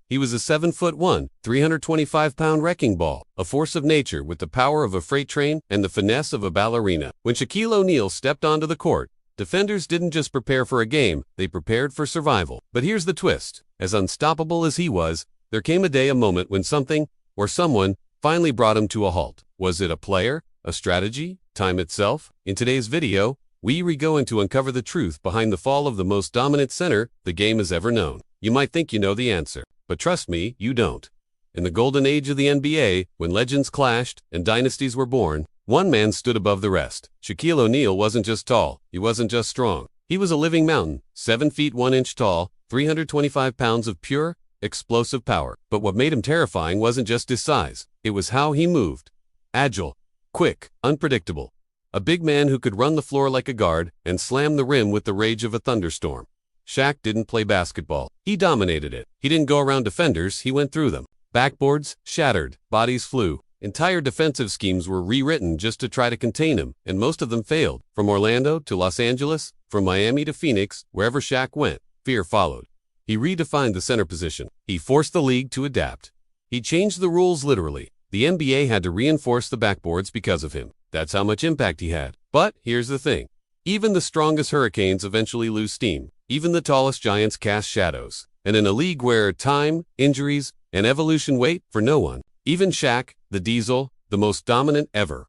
He was a 7'1", 325-pound wrecking ball, a force of nature with the power of a freight train and the finesse of a ballerina. When Shaquille O'Neal stepped onto the court, defenders didn't just prepare for a game, they prepared for survival. But here's the twist. As unstoppable as he was, there came a moment when something, or someone, finally brought him to a halt. Was it a player, a strategy, time itself? In today's video, we're going to uncover the truth behind the fall of the most dominant center the game has ever known. You might think you know the answer, but trust me, you don't. In the golden age of the NBA, when legends clashed and dynasties were born, one man stood above the rest. Shaquille O'Neal wasn't just tall, he wasn't just strong. He was a living mountain, 7 feet 1 inch tall, 325 pounds of pure, explosive power. But what made him terrifying wasn't just his size, it was how he moved. Agile, quick, unpredictable. A big man who could run the floor like a guard and slam the rim with the rage of a thunderstorm. Shaq didn't play basketball. He dominated it. He didn't go around defenders, he went through them. Backboards shattered, bodies flew. Entire defensive schemes were rewritten just to try to contain him, and most of them failed. From Orlando to Los Angeles, from Miami to Phoenix, wherever Shaq went, fear followed. He redefined the center position. He forced the league to adapt. He changed the rules literally. The NBA had to reinforce the backboards because of him. That's how much impact he had. But here's the thing. Even the strongest hurricanes eventually lose steam. Even the tallest giants cast shadows. And in a league where time, injuries, and evolution wait for no one, even Shaq, the Diesel, the most dominant ever,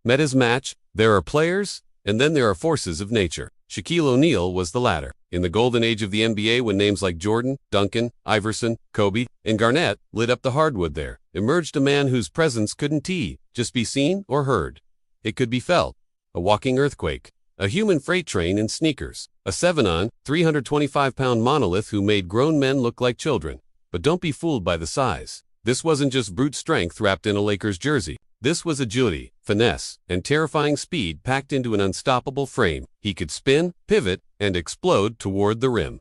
met his match. There are players, and then there are forces of nature. Shaquille O'Neal was the latter. In the golden age of the NBA, when names like Jordan, Duncan, Iverson, Kobe, and Garnett lit up the hardwood, there emerged a man whose presence couldn't just be seen or heard. It could be felt. A walking earthquake. A human freight train in sneakers. A 7', 325-pound monolith who made grown men look like children. But don't be fooled by the size. This wasn't just brute strength wrapped in a Lakers jersey. This was agility, finesse, and terrifying speed packed into an unstoppable frame. He could spin, pivot, and explode toward the rim.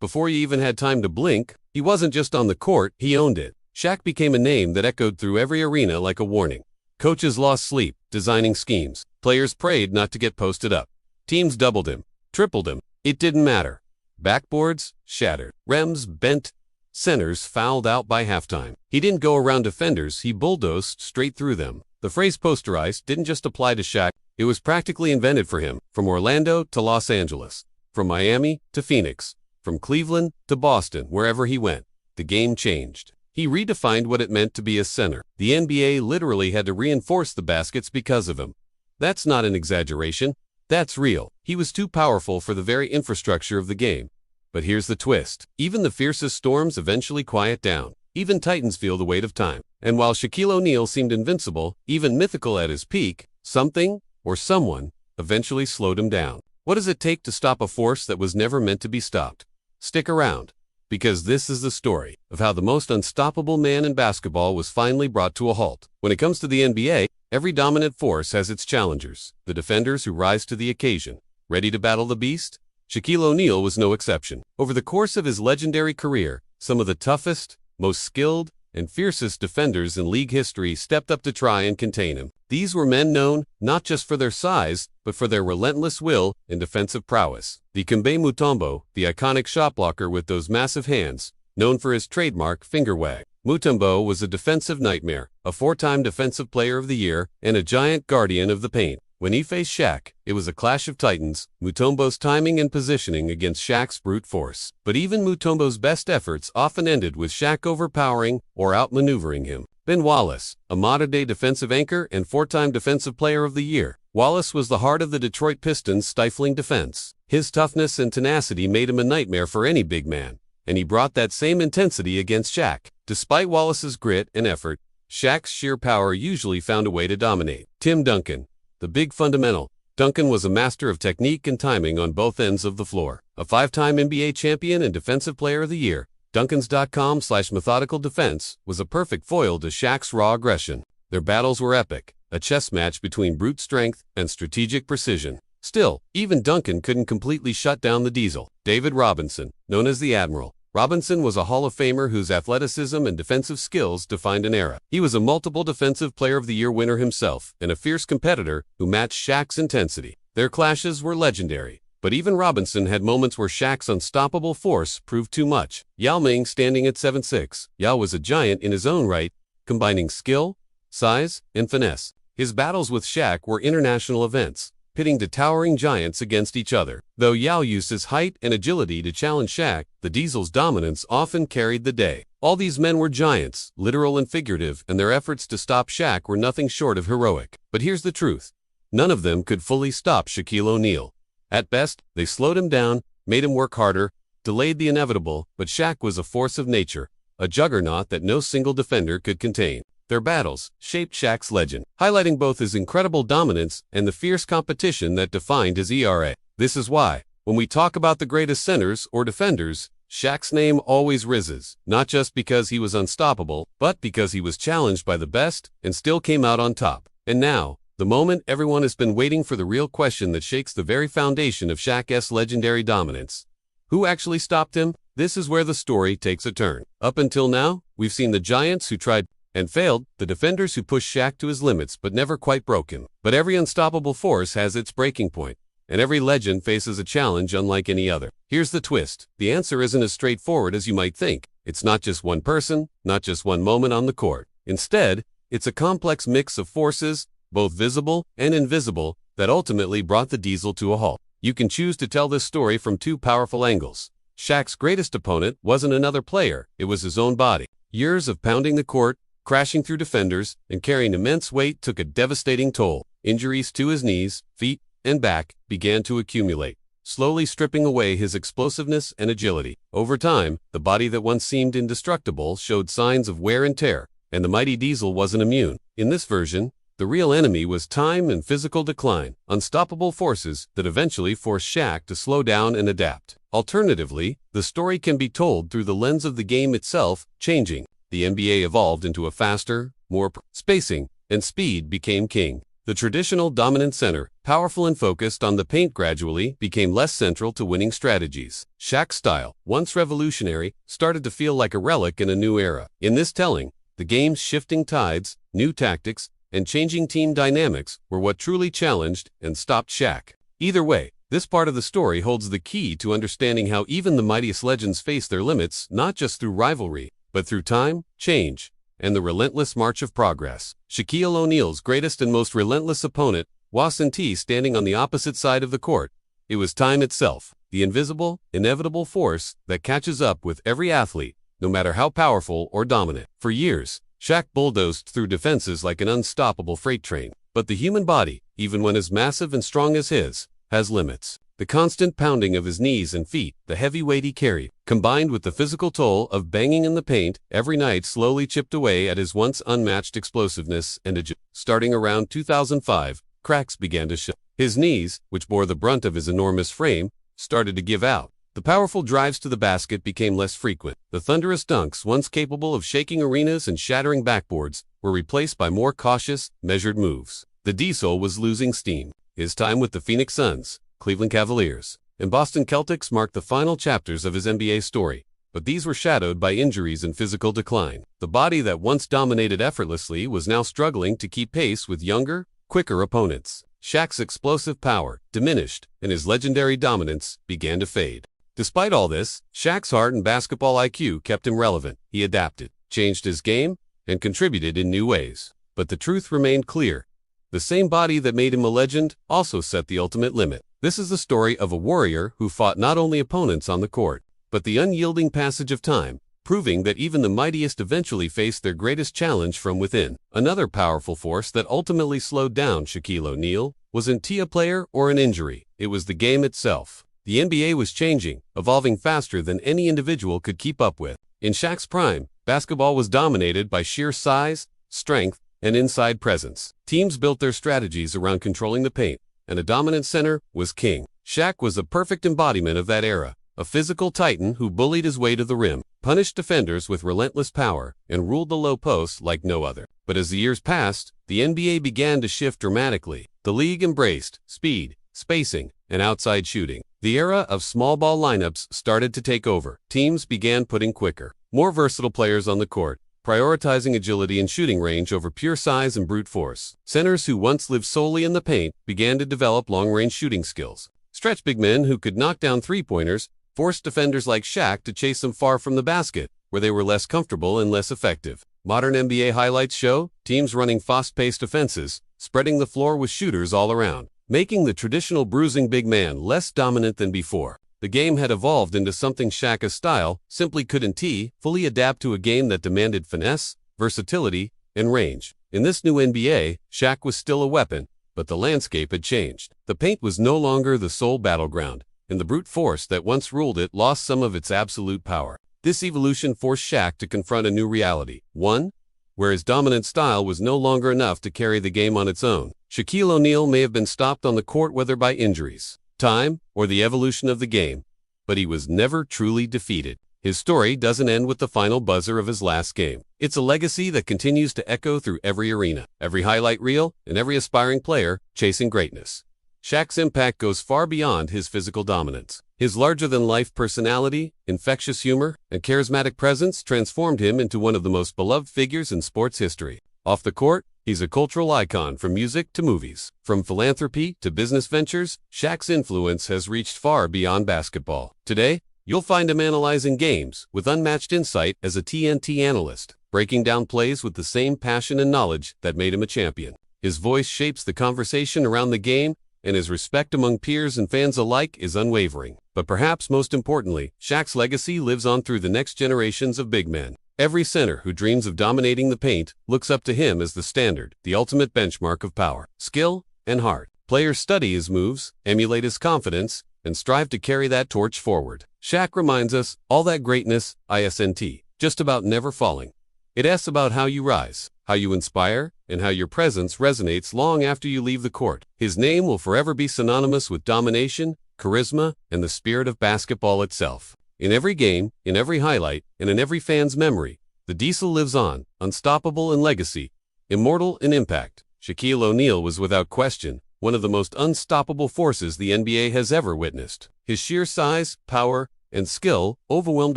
Before you even had time to blink, he wasn't just on the court, he owned it. Shaq became a name that echoed through every arena like a warning. Coaches lost sleep, designing schemes. Players prayed not to get posted up. Teams doubled him, tripled him. It didn't matter. Backboards shattered, rims bent, centers fouled out by halftime. He didn't go around defenders, he bulldozed straight through them. The phrase posterized didn't just apply to Shaq, it was practically invented for him. From Orlando to Los Angeles, from Miami to Phoenix, from Cleveland to Boston, wherever he went, the game changed. He redefined what it meant to be a center. The NBA literally had to reinforce the baskets because of him. That's not an exaggeration. That's real. He was too powerful for the very infrastructure of the game. But here's the twist. Even the fiercest storms eventually quiet down. Even titans feel the weight of time. And while Shaquille O'Neal seemed invincible, even mythical at his peak, something, or someone, eventually slowed him down. What does it take to stop a force that was never meant to be stopped? Stick around, because this is the story of how the most unstoppable man in basketball was finally brought to a halt. When it comes to the NBA, every dominant force has its challengers, the defenders who rise to the occasion. Ready to battle the beast? Shaquille O'Neal was no exception. Over the course of his legendary career, some of the toughest, most skilled, and fiercest defenders in league history stepped up to try and contain him. These were men known not just for their size, but for their relentless will and defensive prowess. Dikembe Mutombo, the iconic shot blocker with those massive hands, known for his trademark finger wag. Mutombo was a defensive nightmare, a 4-time Defensive Player of the Year, and a giant guardian of the paint. When he faced Shaq, it was a clash of titans, Mutombo's timing and positioning against Shaq's brute force. But even Mutombo's best efforts often ended with Shaq overpowering or outmaneuvering him. Ben Wallace, a modern-day defensive anchor and 4-time Defensive Player of the Year. Wallace was the heart of the Detroit Pistons' stifling defense. His toughness and tenacity made him a nightmare for any big man, and he brought that same intensity against Shaq. Despite Wallace's grit and effort, Shaq's sheer power usually found a way to dominate. Tim Duncan, the big fundamental. Duncan was a master of technique and timing on both ends of the floor. A 5-time NBA champion and Defensive Player of the Year, Duncans.com/methodical defense was a perfect foil to Shaq's raw aggression. Their battles were epic, a chess match between brute strength and strategic precision. Still, even Duncan couldn't completely shut down the Diesel. David Robinson, known as the Admiral. Robinson was a Hall of Famer whose athleticism and defensive skills defined an era. He was a multiple Defensive Player of the Year winner himself, and a fierce competitor who matched Shaq's intensity. Their clashes were legendary. But even Robinson had moments where Shaq's unstoppable force proved too much. Yao Ming standing at 7'6". Yao was a giant in his own right, combining skill, size, and finesse. His battles with Shaq were international events, pitting the towering giants against each other. Though Yao used his height and agility to challenge Shaq, the Diesel's dominance often carried the day. All these men were giants, literal and figurative, and their efforts to stop Shaq were nothing short of heroic. But here's the truth. None of them could fully stop Shaquille O'Neal. At best, they slowed him down, made him work harder, delayed the inevitable, but Shaq was a force of nature, a juggernaut that no single defender could contain. Their battles shaped Shaq's legend, highlighting both his incredible dominance and the fierce competition that defined his era. This is why, when we talk about the greatest centers or defenders, Shaq's name always rises, not just because he was unstoppable, but because he was challenged by the best and still came out on top. And now, the moment everyone has been waiting for, the real question that shakes the very foundation of Shaq's legendary dominance. Who actually stopped him? This is where the story takes a turn. Up until now, we've seen the giants who tried and failed, the defenders who pushed Shaq to his limits but never quite broke him. But every unstoppable force has its breaking point, and every legend faces a challenge unlike any other. Here's the twist. The answer isn't as straightforward as you might think. It's not just one person, not just one moment on the court. Instead, it's a complex mix of forces, both visible and invisible, that ultimately brought the Diesel to a halt. You can choose to tell this story from two powerful angles. Shaq's greatest opponent wasn't another player, it was his own body. Years of pounding the court, crashing through defenders, and carrying immense weight took a devastating toll. Injuries to his knees, feet, and back began to accumulate, slowly stripping away his explosiveness and agility. Over time, the body that once seemed indestructible showed signs of wear and tear, and the mighty Diesel wasn't immune. In this version, the real enemy was time and physical decline, unstoppable forces that eventually forced Shaq to slow down and adapt. Alternatively, the story can be told through the lens of the game itself changing. The NBA evolved into a faster, more spacing, and speed became king. The traditional dominant center, powerful and focused on the paint, gradually became less central to winning strategies. Shaq's style, once revolutionary, started to feel like a relic in a new era. In this telling, the game's shifting tides, new tactics, and changing team dynamics were what truly challenged and stopped Shaq. Either way, this part of the story holds the key to understanding how even the mightiest legends face their limits, not just through rivalry, but through time, change, and the relentless march of progress. Shaquille O'Neal's greatest and most relentless opponent wasn't standing on the opposite side of the court. It was time itself, the invisible, inevitable force that catches up with every athlete, no matter how powerful or dominant. For years, Shaq bulldozed through defenses like an unstoppable freight train. But the human body, even when as massive and strong as his, has limits. The constant pounding of his knees and feet, the heavy weight he carried, combined with the physical toll of banging in the paint every night, slowly chipped away at his once unmatched explosiveness and agility. Starting around 2005, cracks began to show. His knees, which bore the brunt of his enormous frame, started to give out. The powerful drives to the basket became less frequent. The thunderous dunks, once capable of shaking arenas and shattering backboards, were replaced by more cautious, measured moves. The Diesel was losing steam. His time with the Phoenix Suns, Cleveland Cavaliers, and Boston Celtics marked the final chapters of his NBA story, but these were shadowed by injuries and physical decline. The body that once dominated effortlessly was now struggling to keep pace with younger, quicker opponents. Shaq's explosive power diminished, and his legendary dominance began to fade. Despite all this, Shaq's heart and basketball IQ kept him relevant. He adapted, changed his game, and contributed in new ways. But the truth remained clear. The same body that made him a legend also set the ultimate limit. This is the story of a warrior who fought not only opponents on the court, but the unyielding passage of time, proving that even the mightiest eventually faced their greatest challenge from within. Another powerful force that ultimately slowed down Shaquille O'Neal wasn't a player or an injury. It was the game itself. The NBA was changing, evolving faster than any individual could keep up with. In Shaq's prime, basketball was dominated by sheer size, strength, and inside presence. Teams built their strategies around controlling the paint, and a dominant center was king. Shaq was a perfect embodiment of that era, a physical titan who bullied his way to the rim, punished defenders with relentless power, and ruled the low post like no other. But as the years passed, the NBA began to shift dramatically. The league embraced speed, spacing, and outside shooting. The era of small ball lineups started to take over. Teams began putting quicker, more versatile players on the court, prioritizing agility and shooting range over pure size and brute force. Centers who once lived solely in the paint began to develop long-range shooting skills. Stretch big men who could knock down three-pointers forced defenders like Shaq to chase them far from the basket, where they were less comfortable and less effective. Modern NBA highlights show teams running fast-paced offenses, spreading the floor with shooters all around, making the traditional bruising big man less dominant than before. The game had evolved into something Shaq's style simply couldn't fully adapt to, a game that demanded finesse, versatility, and range. In this new NBA, Shaq was still a weapon, but the landscape had changed. The paint was no longer the sole battleground, and the brute force that once ruled it lost some of its absolute power. This evolution forced Shaq to confront a new reality, one where his dominant style was no longer enough to carry the game on its own. Shaquille O'Neal may have been stopped on the court, whether by injuries, time, or the evolution of the game, but he was never truly defeated. His story doesn't end with the final buzzer of his last game. It's a legacy that continues to echo through every arena, every highlight reel, and every aspiring player chasing greatness. Shaq's impact goes far beyond his physical dominance. His larger-than-life personality, infectious humor, and charismatic presence transformed him into one of the most beloved figures in sports history. Off the court, he's a cultural icon. From music to movies, from philanthropy to business ventures, Shaq's influence has reached far beyond basketball. Today, you'll find him analyzing games with unmatched insight as a TNT analyst, breaking down plays with the same passion and knowledge that made him a champion. His voice shapes the conversation around the game, and his respect among peers and fans alike is unwavering. But perhaps most importantly, Shaq's legacy lives on through the next generations of big men. Every center who dreams of dominating the paint looks up to him as the standard, the ultimate benchmark of power, skill, and heart. Players study his moves, emulate his confidence, and strive to carry that torch forward. Shaq reminds us, all that greatness isn't just about never falling. It's about how you rise, how you inspire, and how your presence resonates long after you leave the court. His name will forever be synonymous with domination, charisma, and the spirit of basketball itself. In every game, in every highlight, and in every fan's memory, the Diesel lives on, unstoppable in legacy, immortal in impact. Shaquille O'Neal was without question one of the most unstoppable forces the NBA has ever witnessed. His sheer size, power, and skill overwhelmed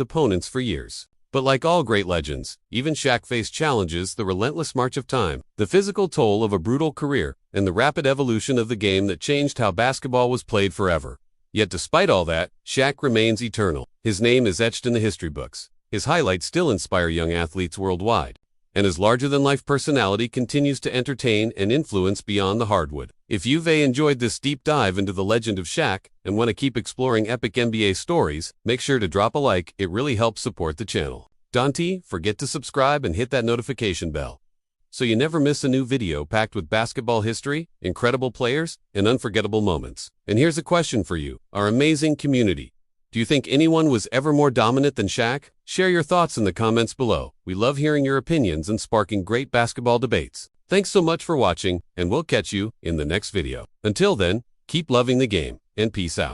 opponents for years. But like all great legends, even Shaq faced challenges: the relentless march of time, the physical toll of a brutal career, and the rapid evolution of the game that changed how basketball was played forever. Yet despite all that, Shaq remains eternal. His name is etched in the history books. His highlights still inspire young athletes worldwide, and his larger-than-life personality continues to entertain and influence beyond the hardwood. If you've enjoyed this deep dive into the legend of Shaq and want to keep exploring epic NBA stories, make sure to drop a like. It really helps support the channel. Don't forget to subscribe and hit that notification bell, so you never miss a new video packed with basketball history, incredible players, and unforgettable moments. And here's a question for you, our amazing community. Do you think anyone was ever more dominant than Shaq? Share your thoughts in the comments below. We love hearing your opinions and sparking great basketball debates. Thanks so much for watching, and we'll catch you in the next video. Until then, keep loving the game, and peace out.